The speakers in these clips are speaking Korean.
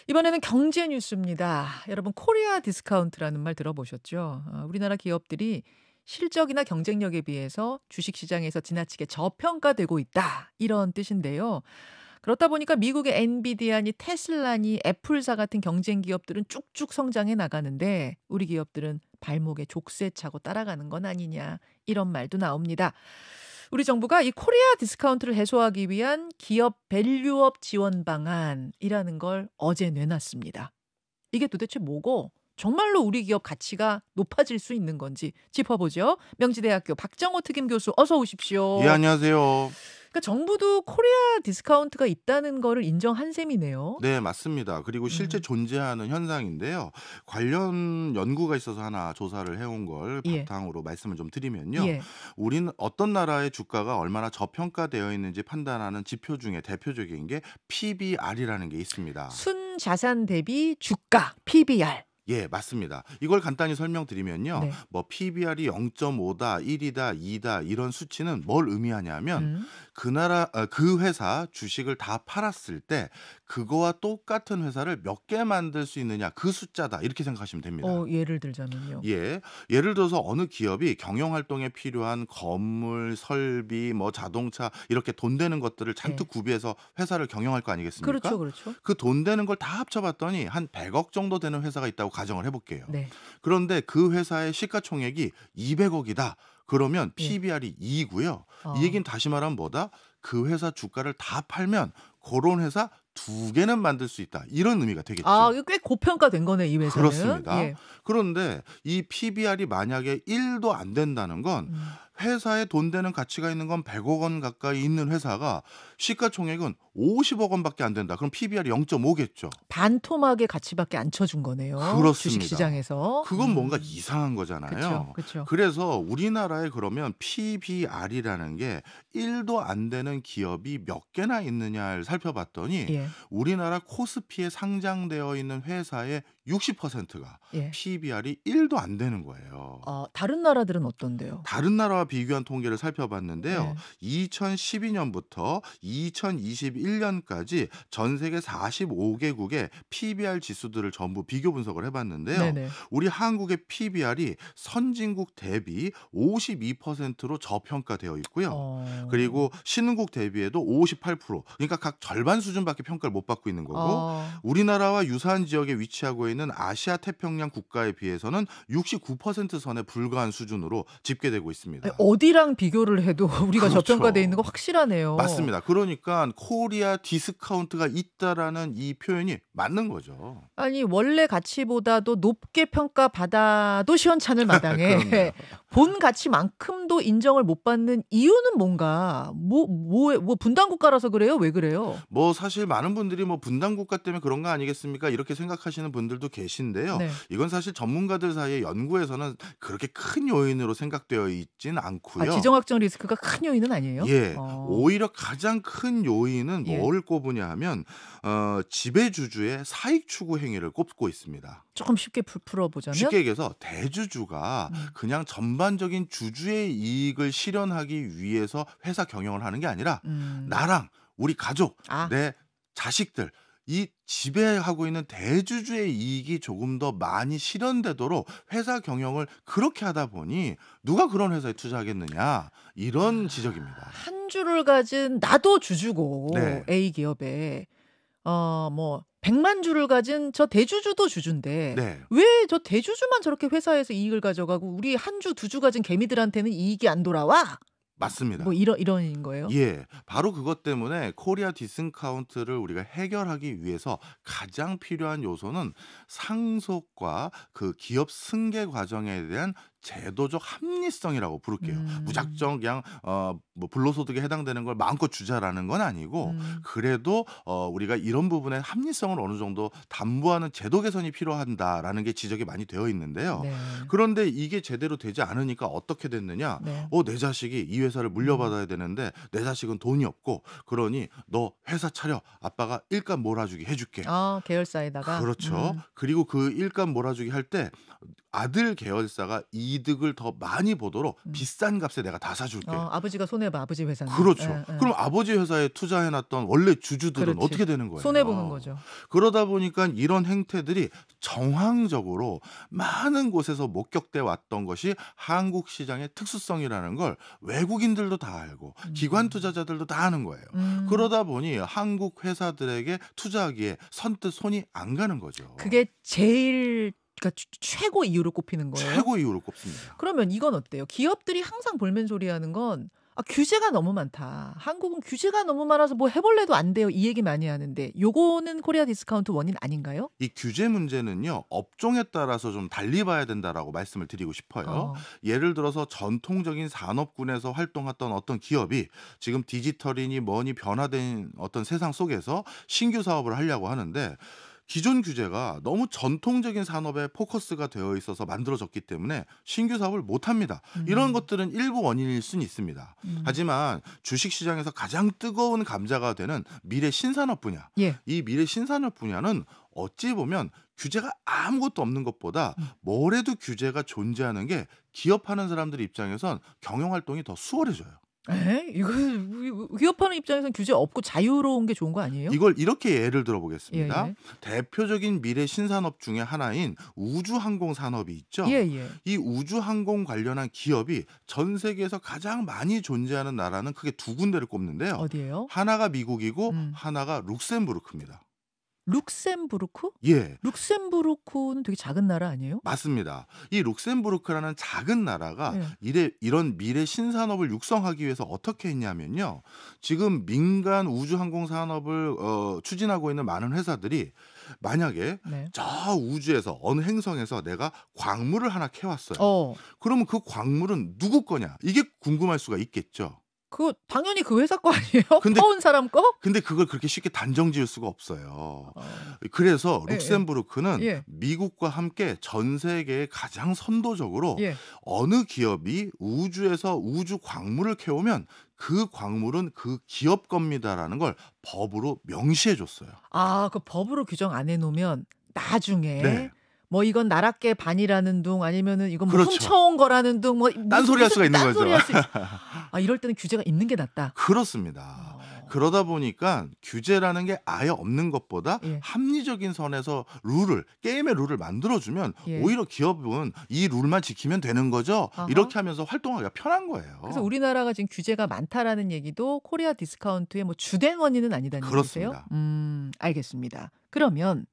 이번에는 경제 뉴스입니다. 여러분 코리아 디스카운트라는 말 들어보셨죠? 우리나라 기업들이 실적이나 경쟁력에 비해서 주식시장에서 지나치게 저평가되고 있다. 이런 뜻인데요. 그렇다 보니까 미국의 엔비디아니 테슬라니 애플사 같은 경쟁 기업들은 쭉쭉 성장해 나가는데 우리 기업들은 발목에 족쇄 차고 따라가는 건 아니냐. 이런 말도 나옵니다. 우리 정부가 이 코리아 디스카운트를 해소하기 위한 기업 밸류업 지원 방안이라는 걸 어제 내놨습니다. 이게 도대체 뭐고 정말로 우리 기업 가치가 높아질 수 있는 건지 짚어보죠. 명지대학교 박정호 특임 교수 어서 예, 오십시오. 안녕하세요. 그러니까 정부도 코리아 디스카운트가 있다는 거를 인정한 셈이네요. 네, 맞습니다. 그리고 실제 음, 존재하는 현상인데요. 관련 연구가 있어서 하나 조사를 해온 걸 예, 바탕으로 말씀을 좀 드리면요. 예. 우리는 어떤 나라의 주가가 얼마나 저평가되어 있는지 판단하는 지표 중에 대표적인 게 PBR이라는 게 있습니다. 순자산 대비 주가 PBR. 예, 맞습니다. 이걸 간단히 설명드리면요. 네. 뭐 PBR이 0.5다, 1이다, 2다 이런 수치는 뭘 의미하냐면 음. 그 회사 주식을 다 팔았을 때 그거와 똑같은 회사를 몇 개 만들 수 있느냐 그 숫자다 이렇게 생각하시면 됩니다. 예를 들자면요. 예. 예를 들어서 어느 기업이 경영 활동에 필요한 건물, 설비, 뭐 자동차 이렇게 돈 되는 것들을 예. 잔뜩 구비해서 회사를 경영할 거 그렇죠, 아니겠습니까? 그렇죠. 그 돈 되는 걸 다 합쳐 봤더니 한 100억 정도 되는 회사가 있다고 가정을 해 볼게요. 네. 그런데 그 회사의 시가총액이 200억이다. 그러면 예. PBR이 2고요. 이 어. 얘기는 다시 말하면 뭐다? 그 회사 주가를 다 팔면 고런 회사 2개는 만들 수 있다. 이런 의미가 되겠죠. 이거 꽤 고평가된 거네, 이 회사는. 그렇습니다. 예. 그런데 이 PBR이 만약에 1도 안 된다는 건 음. 회사에 돈 되는 가치가 있는 건 100억 원 가까이 있는 회사가 시가총액은 50억 원밖에 안 된다. 그럼 PBR이 0.5겠죠. 반토막의 가치밖에 안 쳐준 거네요, 그렇습니다. 주식시장에서. 그건 뭔가 이상한 그쵸, 거잖아요. 그쵸. 그래서 우리나라에 그러면 PBR이라는 게 1도 안 되는 기업이 몇 개나 있느냐를 살펴봤더니 예, 우리나라 코스피에 상장되어 있는 회사의 60%가 예. PBR이 1도 안 되는 거예요. 다른 나라들은 어떤데요? 다른 나라와 비교한 통계를 살펴봤는데요. 예. 2012년부터 2021년까지 전 세계 45개국의 PBR 지수들을 전부 비교 분석을 해봤는데요. 네네. 우리 한국의 PBR이 선진국 대비 52%로 저평가되어 있고요. 어. 그리고 신흥국 대비해도 58%, 그러니까 각 절반 수준밖에 평가를 못 받고 있는 거고, 어. 우리나라와 유사한 지역에 위치하고 있는 아시아 태평양 국가에 비해서는 69% 선에 불과한 수준으로 집계되고 아니, 있습니다. 어디랑 비교를 해도 우리가 저평가돼 있는 그렇죠. 거 확실하네요. 맞습니다. 그러니까 코리아 디스카운트가 있다라는 이 표현이 맞는 거죠. 아니 원래 가치보다도 높게 평가받아도 시원찮을 마당에 그렇네요. 본 가치만큼도 인정을 못 받는 이유는 뭔가? 뭐 분단 국가라서 그래요? 왜 그래요? 뭐 사실 많은 분들이 뭐 분단 국가 때문에 그런 거 아니겠습니까? 이렇게 생각하시는 분들도 계신데요. 네. 이건 사실 전문가들 사이의 연구에서는 그렇게 큰 요인으로 생각되어 있진 않고요. 지정학적 리스크가 큰 요인은 아니에요? 예. 어. 오히려 가장 큰 요인은 예. 뭘 꼽으냐 하면 지배주주의 사익 추구 행위를 꼽고 있습니다. 조금 쉽게 풀어보자면? 쉽게 얘기해서 대주주가 음. 그냥 전반적인 주주의 이익을 실현하기 위해서 회사 경영을 하는 게 아니라 음. 나랑 우리 가족, 아. 내 자식들 이 지배하고 있는 대주주의 이익이 조금 더 많이 실현되도록 회사 경영을 그렇게 하다 보니 누가 그런 회사에 투자하겠느냐 이런 지적입니다. 한 주를 가진 나도 주주고 네. A 기업에 뭐 100만 주를 가진 저 대주주도 주주인데 네. 왜 저 대주주만 저렇게 회사에서 이익을 가져가고 우리 한 주, 두 주 가진 개미들한테는 이익이 안 돌아와? 맞습니다. 뭐 이런 거예요? 예. 바로 그것 때문에 코리아 디스카운트를 우리가 해결하기 위해서 가장 필요한 요소는 상속과 그 기업 승계 과정에 대한 제도적 합리성이라고 부를게요. 음. 무작정 그냥 뭐 불로소득에 해당되는 걸 마음껏 주자라는 건 아니고 음. 그래도 우리가 이런 부분의 합리성을 어느 정도 담보하는 제도 개선이 필요한다라는 게 지적이 많이 되어 있는데요. 네. 그런데 이게 제대로 되지 않으니까 어떻게 됐느냐? 네. 내 자식이 이 회사를 물려받아야 되는데 내 자식은 돈이 없고 그러니 너 회사 차려. 아빠가 일감 몰아주기 해줄게. 계열사에다가 그렇죠. 그리고 그 일감 몰아주기 할 때 아들 계열사가 이득을 더 많이 보도록 음. 비싼 값에 내가 다 사줄게. 아버지가 손해봐, 아버지 회사는. 그렇죠. 예, 예. 그럼 아버지 회사에 투자해 놨던 원래 주주들은 그렇지. 어떻게 되는 거예요? 손해보는 거죠. 그러다 보니까 이런 행태들이 정황적으로 많은 곳에서 목격돼 왔던 것이 한국 시장의 특수성이라는 걸 외국인들도 다 알고 기관 투자자들도 다 아는 거예요. 그러다 보니 한국 회사들에게 투자하기에 선뜻 손이 안 가는 거죠. 그게 제일 그러니까 최고 이유로 꼽히는 거예요. 최고 이유로 꼽습니다. 그러면 이건 어때요? 기업들이 항상 볼멘소리하는 건 규제가 너무 많다. 한국은 규제가 너무 많아서 뭐 해볼래도 안 돼요. 이 얘기 많이 하는데 요거는 코리아 디스카운트 원인 아닌가요? 이 규제 문제는요. 업종에 따라서 좀 달리 봐야 된다라고 말씀을 드리고 싶어요. 예를 들어서 전통적인 산업군에서 활동했던 어떤 기업이 지금 디지털이니 뭐니 변화된 어떤 세상 속에서 신규 사업을 하려고 하는데 기존 규제가 너무 전통적인 산업에 포커스가 되어 있어서 만들어졌기 때문에 신규 사업을 못합니다. 이런 것들은 일부 원인일 수는 있습니다. 하지만 주식시장에서 가장 뜨거운 감자가 되는 미래 신산업 분야. 예. 이 미래 신산업 분야는 어찌 보면 규제가 아무것도 없는 것보다 뭐래도 규제가 존재하는 게 기업하는 사람들 입장에선 경영활동이 더 수월해져요. 이거 기업하는 입장에서는 규제 없고 자유로운 게 좋은 거 아니에요? 이걸 이렇게 예를 들어보겠습니다. 예. 대표적인 미래 신산업 중에 하나인 우주항공 산업이 있죠. 예. 이 우주항공 관련한 기업이 전 세계에서 가장 많이 존재하는 나라는 크게 두 군데를 꼽는데요. 어디예요? 하나가 미국이고 하나가 룩셈부르크입니다. 룩셈부르크? 예. 룩셈부르크는 되게 작은 나라 아니에요? 맞습니다. 이 룩셈부르크라는 작은 나라가 예. 이런 미래 신산업을 육성하기 위해서 어떻게 했냐면요. 지금 민간 우주항공 산업을 추진하고 있는 많은 회사들이 만약에 네. 저 우주에서 어느 행성에서 내가 광물을 하나 캐왔어요. 그러면 그 광물은 누구 거냐? 이게 궁금할 수가 있겠죠. 그거 당연히 그 회사 거 아니에요? 근데- 퍼온 사람 거? 근데 그걸 그렇게 쉽게 단정 지을 수가 없어요. 그래서 예, 룩셈부르크는 예. 미국과 함께 전 세계에 가장 선도적으로 예. 어느 기업이 우주에서 우주 광물을 캐오면 그 광물은 그 기업 겁니다라는 걸 법으로 명시해 줬어요. 그 법으로 규정 안 해놓으면 나중에 네. 뭐 이건 나락계 반이라는 둥 아니면은 이건 뭐 그렇죠. 훔쳐온 거라는 둥 뭐 딴소리 할 수가 있는 거죠. 이럴 때는 규제가 있는 게 낫다. 그렇습니다. 그러다 보니까 규제라는 게 아예 없는 것보다 예. 합리적인 선에서 게임의 룰을 만들어주면 예. 오히려 기업은 이 룰만 지키면 되는 거죠. 아하. 이렇게 하면서 활동하기가 편한 거예요. 그래서 우리나라가 지금 규제가 많다라는 얘기도 코리아 디스카운트의 뭐 주된 원인은 아니다는 얘기세요? 그렇습니다. 알겠습니다. 그러면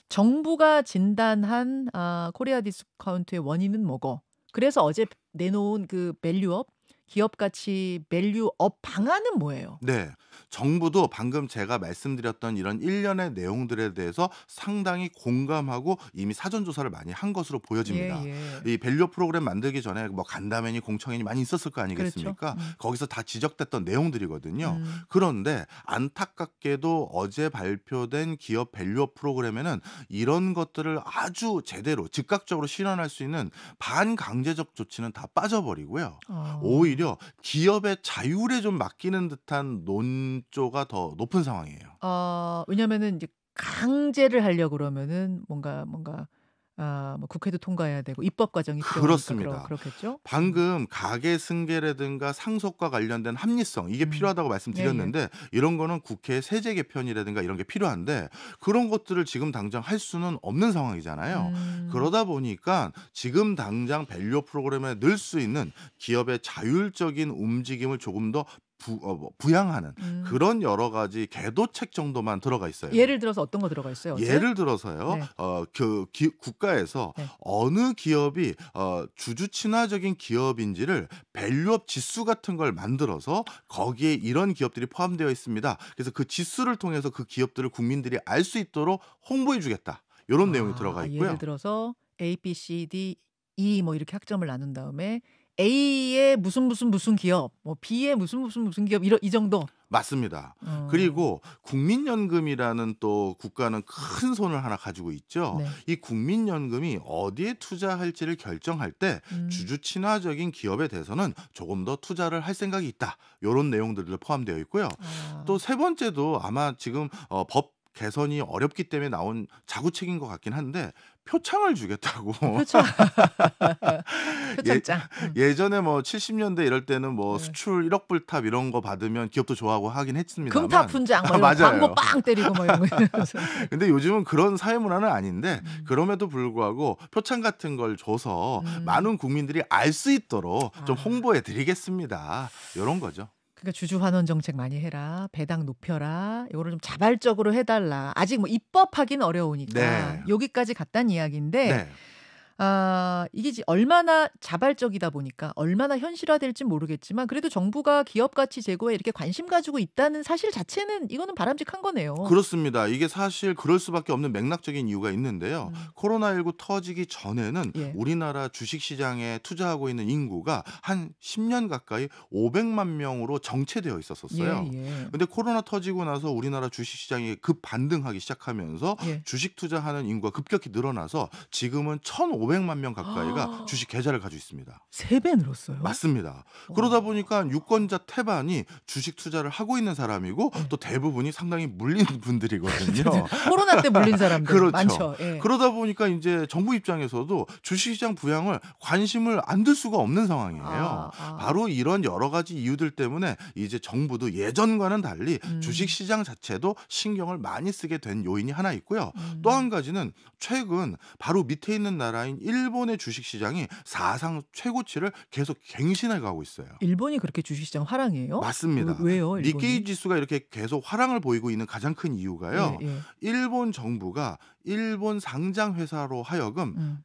정부가 진단한 코리아 디스카운트의 원인은 뭐고? 그래서 어제 내놓은 그 밸류업, 기업 가치 밸류업 방안은 뭐예요? 네. 정부도 방금 제가 말씀드렸던 이런 일련의 내용들에 대해서 상당히 공감하고 이미 사전 조사를 많이 한 것으로 보여집니다. 이 밸류 프로그램 만들기 전에 뭐 간담회니 공청회니 많이 있었을 거 아니겠습니까? 그렇죠. 거기서 다 지적됐던 내용들이거든요. 그런데 안타깝게도 어제 발표된 기업 밸류업 프로그램에는 이런 것들을 아주 제대로 즉각적으로 실현할 수 있는 반강제적 조치는 다 빠져버리고요. 오히려 기업의 자율에 좀 맡기는 듯한 논조가 더 높은 상황이에요. 왜냐면은 이제 강제를 하려고 그러면은 뭔가 뭐 국회도 통과해야 되고 입법 과정이 그렇습니다. 필요하니까 그렇겠죠? 방금 가계 승계라든가 상속과 관련된 합리성 이게 필요하다고 말씀드렸는데 이런 거는 국회 세제 개편이라든가 이런 게 필요한데 그런 것들을 지금 당장 할 수는 없는 상황이잖아요. 그러다 보니까 지금 당장 밸류 프로그램에 넣을 수 있는 기업의 자율적인 움직임을 조금 더 부양하는 그런 여러 가지 계도책 정도만 들어가 있어요. 예를 들어서 어떤 거 들어가 있어요? 어제? 예를 들어서요. 네. 국가에서 네. 어느 기업이 주주 친화적인 기업인지를 밸류업 지수 같은 걸 만들어서 거기에 이런 기업들이 포함되어 있습니다. 그래서 그 지수를 통해서 그 기업들을 국민들이 알 수 있도록 홍보해 주겠다. 이런 내용이 들어가 있고요. 예를 들어서 A, B, C, D, E 뭐 이렇게 학점을 나눈 다음에 A의 무슨 기업, 뭐 B의 무슨 기업 이 정도. 맞습니다. 그리고 국민연금이라는 또 국가는 큰 손을 하나 가지고 있죠. 네. 이 국민연금이 어디에 투자할지를 결정할 때 주주 친화적인 기업에 대해서는 조금 더 투자를 할 생각이 있다. 이런 내용들도 포함되어 있고요. 또 세 번째도 아마 지금 법 개선이 어렵기 때문에 나온 자구책인 것 같긴 한데 표창을 주겠다고. 표창. 예 표창장. 예전에 뭐 70년대 이럴 때는 뭐 네. 수출 1억 불탑 이런 거 받으면 기업도 좋아하고 하긴 했습니다만 금탑 훈장 뭐 이런 맞아요. 광고 빵 때리고 뭐 이런 거 이러면서. 근데 요즘은 그런 사회 문화는 아닌데 음. 그럼에도 불구하고 표창 같은 걸 줘서 음. 많은 국민들이 알 수 있도록 좀 아. 홍보해 드리겠습니다. 요런 거죠. 그러니까 주주 환원 정책 많이 해라. 배당 높여라. 요거를 좀 자발적으로 해 달라. 아직 뭐 입법하기는 어려우니까 네. 여기까지 갔다는 이야기인데 네. 이게 얼마나 자발적이다 보니까 얼마나 현실화될지 모르겠지만 그래도 정부가 기업 가치 제고에 이렇게 관심 가지고 있다는 사실 자체는 이거는 바람직한 거네요. 그렇습니다. 이게 사실 그럴 수밖에 없는 맥락적인 이유가 있는데요. 코로나19 터지기 전에는 예. 우리나라 주식시장에 투자하고 있는 인구가 한 10년 가까이 500만 명으로 정체되어 있었어요. 예. 근데 코로나 터지고 나서 우리나라 주식시장이 급 반등하기 시작하면서 예. 주식 투자하는 인구가 급격히 늘어나서 지금은 1,500만 명 가까이가 주식 계좌를 가지고 있습니다. 3배 늘었어요. 맞습니다. 그러다 보니까 유권자 태반이 주식 투자를 하고 있는 사람이고 또 대부분이 상당히 물린 분들이거든요. 코로나 때 물린 사람들 그렇죠. 많죠. 예. 그러다 보니까 이제 정부 입장에서도 주식시장 부양을 관심을 안 둘 수가 없는 상황이에요. 바로 이런 여러 가지 이유들 때문에 이제 정부도 예전과는 달리 주식시장 자체도 신경을 많이 쓰게 된 요인이 하나 있고요. 또 한 가지는 최근 바로 밑에 있는 나라인 일본의 주식시장이 사상 최고치를 계속 갱신해 가고 있어요. 일본이 그렇게 주식시장 화랑이에요? 맞습니다. 왜요? 일본이? 니케이 지수가 이렇게 계속 화랑을 보이고 있는 가장 큰 이유가요. 예. 일본 정부가 일본 상장 회사로 하여금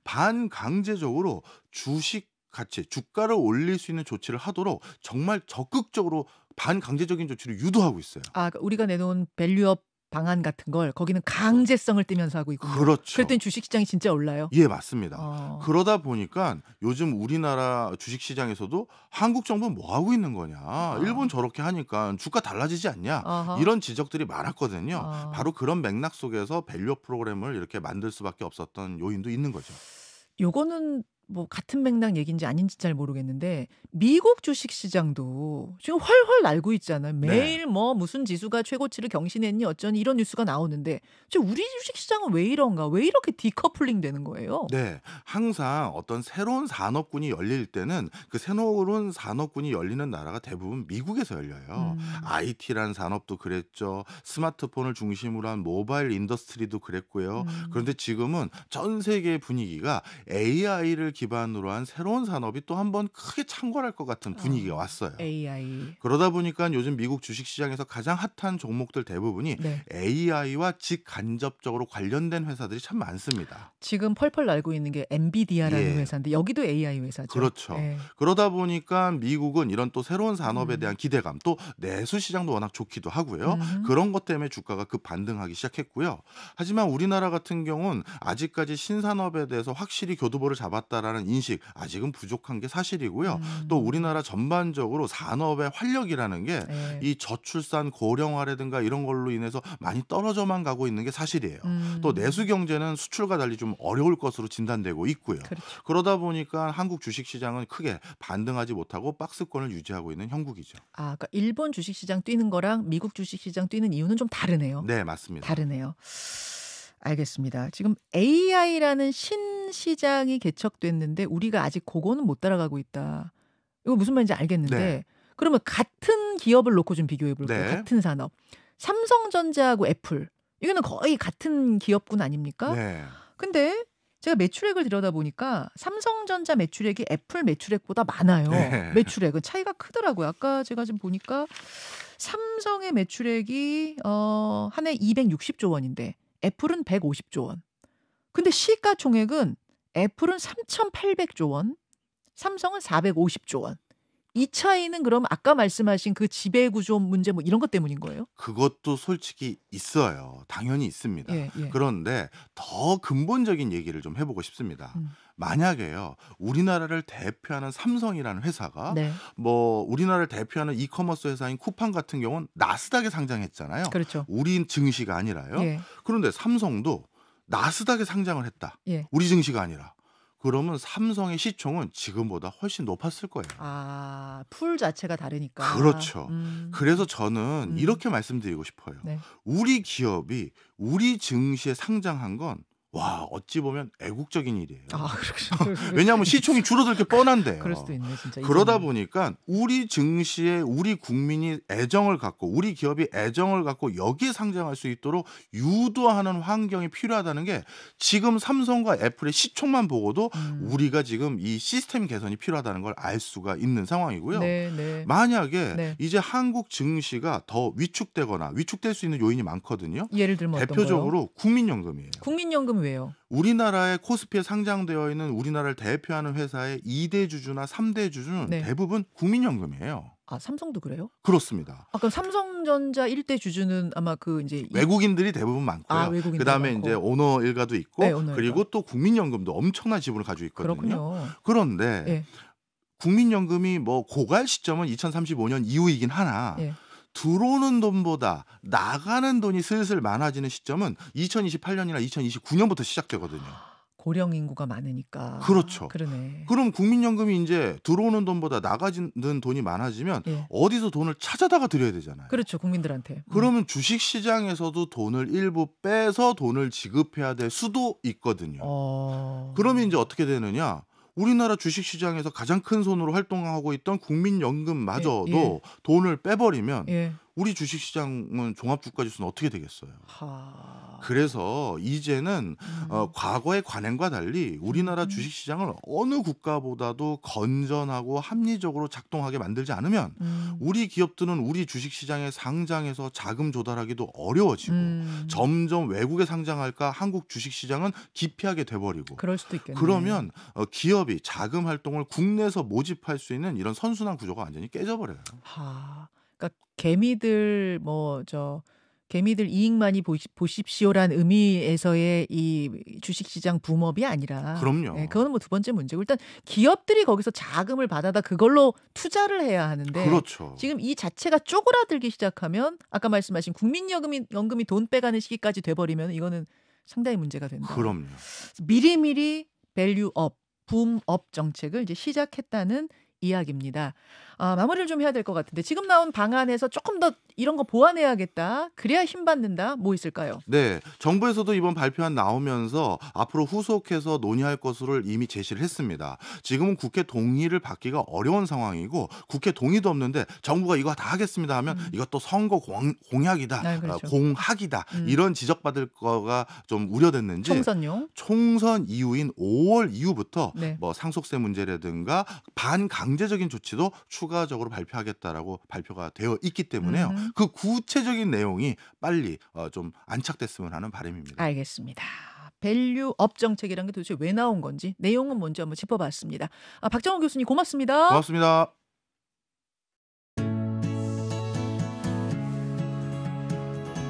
반강제적으로 주식 가치, 주가를 올릴 수 있는 조치를 하도록 정말 적극적으로 반강제적인 조치를 유도하고 있어요. 그러니까 우리가 내놓은 밸류업 방안 같은 걸 거기는 강제성을 띠면서 하고 있군요. 그렇죠. 그랬더니 주식시장이 진짜 올라요? 예, 맞습니다. 그러다 보니까 요즘 우리나라 주식시장에서도 한국 정부는 뭐 하고 있는 거냐. 일본 저렇게 하니까 주가 달라지지 않냐. 아하. 이런 지적들이 많았거든요. 바로 그런 맥락 속에서 밸류업 프로그램을 이렇게 만들 수밖에 없었던 요인도 있는 거죠. 요거는 뭐 같은 맥락 얘기인지 아닌지 잘 모르겠는데 미국 주식시장도 지금 훨훨 날고 있잖아요. 매일 뭐 무슨 지수가 최고치를 경신했니 어쩌니 이런 뉴스가 나오는데 지금 우리 주식시장은 왜 이런가? 왜 이렇게 디커플링 되는 거예요? 네. 항상 어떤 새로운 산업군이 열릴 때는 그 새로운 산업군이 열리는 나라가 대부분 미국에서 열려요. IT라는 산업도 그랬죠. 스마트폰을 중심으로 한 모바일 인더스트리도 그랬고요. 그런데 지금은 전 세계의 분위기가 AI를 기반으로 한 새로운 산업이 또 한 번 크게 창궐할 것 같은 분위기가 왔어요. AI. 그러다 보니까 요즘 미국 주식시장에서 가장 핫한 종목들 대부분이 네. AI와 직간접적으로 관련된 회사들이 참 많습니다. 지금 펄펄 날고 있는 게 엔비디아라는 예. 회사인데 여기도 AI 회사죠. 그렇죠. 예. 그러다 보니까 미국은 이런 또 새로운 산업에 대한 기대감, 또 내수 시장도 워낙 좋기도 하고요. 그런 것 때문에 주가가 급 반등하기 시작했고요. 하지만 우리나라 같은 경우는 아직까지 신산업에 대해서 확실히 교두보를 잡았다라는 인식 아직은 부족한 게 사실이고요. 또 우리나라 전반적으로 산업의 활력이라는 게 이 예. 저출산 고령화라든가 이런 걸로 인해서 많이 떨어져만 가고 있는 게 사실이에요. 또 내수 경제는 수출과 달리 좀 어려울 것으로 진단되고 있고요. 그렇죠. 그러다 보니까 한국 주식시장은 크게 반등하지 못하고 박스권을 유지하고 있는 형국이죠. 그러니까 일본 주식시장 뛰는 거랑 미국 주식시장 뛰는 이유는 좀 다르네요. 네, 맞습니다. 다르네요. 알겠습니다. 지금 AI라는 신시장이 개척됐는데 우리가 아직 그거는 못 따라가고 있다. 이거 무슨 말인지 알겠는데 네. 그러면 같은 기업을 놓고 좀 비교해 볼게요. 네. 같은 산업. 삼성전자하고 애플. 이거는 거의 같은 기업군 아닙니까? 네. 근데 제가 매출액을 들여다보니까 삼성전자 매출액이 애플 매출액보다 많아요. 네. 매출액은 차이가 크더라고요. 아까 제가 지금 보니까 삼성의 매출액이 한 해 260조 원인데 애플은 150조 원. 근데 시가총액은 애플은 3,800조 원, 삼성은 450조 원. 이 차이는 그럼 아까 말씀하신 그 지배구조 문제 뭐 이런 것 때문인 거예요? 그것도 솔직히 있어요. 당연히 있습니다. 예. 그런데 더 근본적인 얘기를 좀 해보고 싶습니다. 만약에요, 우리나라를 대표하는 삼성이라는 회사가 네. 뭐 우리나라를 대표하는 이커머스 회사인 쿠팡 같은 경우는 나스닥에 상장했잖아요. 그렇죠. 우리 증시가 아니라요. 예. 그런데 삼성도 나스닥에 상장을 했다. 예. 우리 증시가 아니라. 그러면 삼성의 시총은 지금보다 훨씬 높았을 거예요. 아, 풀 자체가 다르니까. 그렇죠. 그래서 저는 음. 이렇게 말씀드리고 싶어요. 네. 우리 기업이 우리 증시에 상장한 건 와, 어찌 보면 애국적인 일이에요. 아, 그렇죠. 왜냐하면 시총이 줄어들 게 뻔한데요. 그럴 수도 있네, 진짜. 그러다 이제는. 보니까 우리 증시에 우리 국민이 애정을 갖고 우리 기업이 애정을 갖고 여기에 상장할 수 있도록 유도하는 환경이 필요하다는 게 지금 삼성과 애플의 시총만 보고도 우리가 지금 이 시스템 개선이 필요하다는 걸 알 수가 있는 상황이고요. 네, 네. 만약에 네. 이제 한국 증시가 더 위축되거나 위축될 수 있는 요인이 많거든요. 예를 들면 어떤 거요? 대표적으로 국민연금이에요. 국민연금 왜요? 우리나라의 코스피에 상장되어 있는 우리나라를 대표하는 회사의 2대 주주나 3대 주주는 네. 대부분 국민연금이에요. 아, 삼성도 그래요? 그렇습니다. 아, 그럼 삼성전자 1대 주주는 아마 그 이제 외국인들이 대부분 많고요. 아, 외국인들이 그다음에 많고. 이제 오너 일가도 있고 네, 오너 그리고 또 국민연금도 엄청난 지분을 가지고 있거든요. 그렇군요. 그런데 예. 국민연금이 뭐 고갈 시점은 2035년 이후이긴 하나 예. 들어오는 돈보다 나가는 돈이 슬슬 많아지는 시점은 2028년이나 2029년부터 시작되거든요. 고령 인구가 많으니까. 그렇죠. 그러네. 그럼 국민연금이 이제 들어오는 돈보다 나가는 돈이 많아지면 예. 어디서 돈을 찾아다가 드려야 되잖아요. 그렇죠. 국민들한테. 그러면 주식시장에서도 돈을 일부 빼서 돈을 지급해야 될 수도 있거든요. 그러면 이제 어떻게 되느냐? 우리나라 주식시장에서 가장 큰 손으로 활동하고 있던 국민연금마저도 예. 돈을 빼버리면 예. 우리 주식시장은 종합주가지수는 어떻게 되겠어요? 하. 그래서 이제는 과거의 관행과 달리 우리나라 주식시장을 어느 국가보다도 건전하고 합리적으로 작동하게 만들지 않으면 우리 기업들은 우리 주식시장에 상장해서 자금 조달하기도 어려워지고 점점 외국에 상장할까 한국 주식시장은 기피하게 돼버리고 그럴 수도 있겠네. 그러면 기업이 자금 활동을 국내에서 모집할 수 있는 이런 선순환 구조가 완전히 깨져버려요. 하. 그러니까 개미들 이익만이 보십시오란 의미에서의 이 주식시장 붐업이 아니라 그럼요. 예, 그거는 뭐 두 번째 문제고 일단 기업들이 거기서 자금을 받아다 그걸로 투자를 해야 하는데 그렇죠. 지금 이 자체가 쪼그라들기 시작하면 아까 말씀하신 국민연금이 돈 빼가는 시기까지 돼버리면 이거는 상당히 문제가 된다. 그럼요. 미리미리 밸류업, 붐업 정책을 이제 시작했다는 이야기입니다. 아, 마무리를 좀 해야 될 것 같은데 지금 나온 방안에서 조금 더 이런 거 보완해야겠다. 그래야 힘받는다. 뭐 있을까요? 네, 정부에서도 이번 발표안 나오면서 앞으로 후속해서 논의할 것을 이미 제시를 했습니다. 지금은 국회 동의를 받기가 어려운 상황이고 국회 동의도 없는데 정부가 이거 다 하겠습니다 하면 이것도 선거 공약이다, 아, 그렇죠. 공학이다 이런 지적받을 거가 좀 우려됐는지 총선용. 총선 이후인 5월 이후부터 네. 뭐 상속세 문제라든가 반강제적인 조치도 추가적으로 발표하겠다라고 발표가 되어 있기 때문에요. 그 구체적인 내용이 빨리 좀 안착됐으면 하는 바람입니다. 알겠습니다. 밸류업 정책이란 게 도대체 왜 나온 건지 내용은 먼저 한번 짚어봤습니다. 아, 박정호 교수님 고맙습니다. 고맙습니다.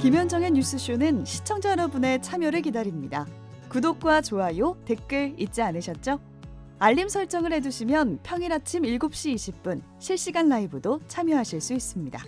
김현정의 뉴스쇼는 시청자 여러분의 참여를 기다립니다. 구독과 좋아요, 댓글 잊지 않으셨죠? 알림 설정을 해두시면 평일 아침 7시 20분 실시간 라이브도 참여하실 수 있습니다.